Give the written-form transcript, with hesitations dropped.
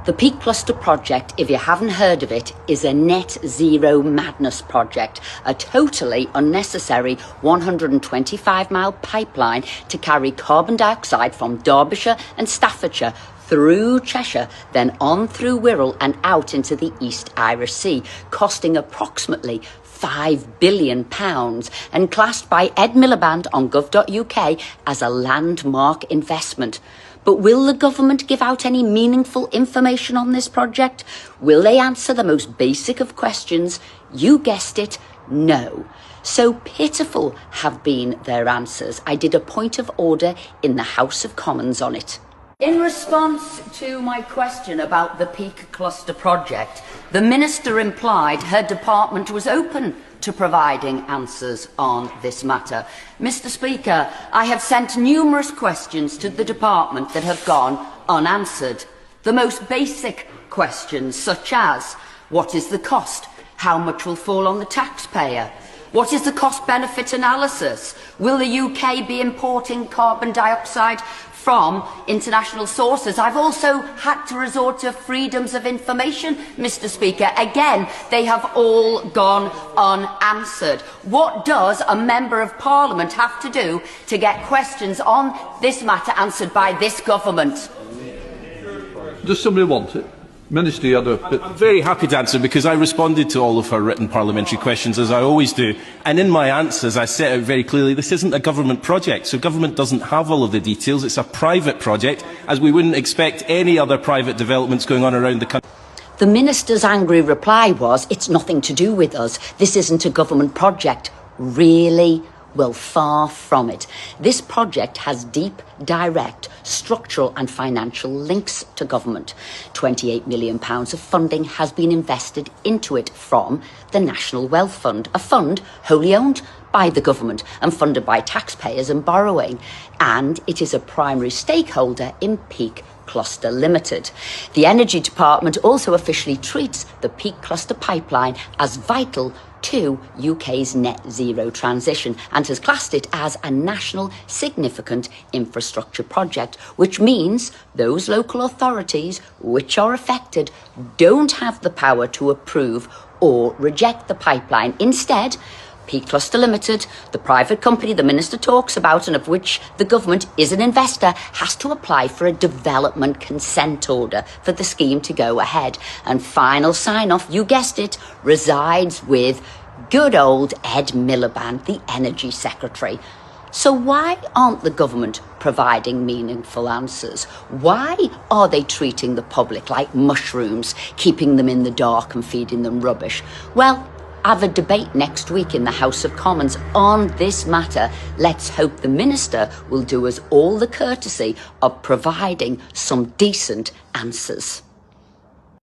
The Peak Cluster project, if you haven't heard of it, is a net zero madness project, a totally unnecessary 125-mile pipeline to carry carbon dioxide from Derbyshire and Staffordshire through Cheshire, then on through Wirral and out into the East Irish Sea, costing approximately £5 billion and classed by Ed Miliband on gov.uk as a landmark investment. But will the government give out any meaningful information on this project? Will they answer the most basic of questions? You guessed it, no. So pitiful have been their answers. I did a point of order in the House of Commons on it. In response to my question about the Peak Cluster project, the Minister implied her department was open to providing answers on this matter. Mr. Speaker, I have sent numerous questions to the department that have gone unanswered. The most basic questions, such as, what is the cost? How much will fall on the taxpayer? What is the cost-benefit analysis? Will the UK be importing carbon dioxide from international sources? I've also had to resort to freedoms of information, Mr. Speaker. Again, they have all gone unanswered. What does a Member of Parliament have to do to get questions on this matter answered by this government? Does somebody want it? Minister, you had a bit... I'm very happy to answer because I responded to all of her written parliamentary questions, as I always do. And in my answers, I set out very clearly this isn't a government project, so government doesn't have all of the details. It's a private project, as we wouldn't expect any other private developments going on around the country. The Minister's angry reply was, it's nothing to do with us. This isn't a government project. Really? Well, far from it. This project has deep, direct, structural and financial links to government. £28 million of funding has been invested into it from the National Wealth Fund, a fund wholly owned by the government and funded by taxpayers and borrowing. And it is a primary stakeholder in Peak Cluster Limited. The Energy Department also officially treats the Peak Cluster pipeline as vital to UK's net zero transition and has classed it as a national significant infrastructure project, which means those local authorities which are affected don't have the power to approve or reject the pipeline. Instead, Peak Cluster Limited, the private company the Minister talks about and of which the government is an investor, has to apply for a development consent order for the scheme to go ahead. And final sign-off, you guessed it, resides with good old Ed Miliband, the Energy Secretary. So why aren't the government providing meaningful answers? Why are they treating the public like mushrooms, keeping them in the dark and feeding them rubbish? Well, I have a debate next week in the House of Commons on this matter. Let's hope the Minister will do us all the courtesy of providing some decent answers.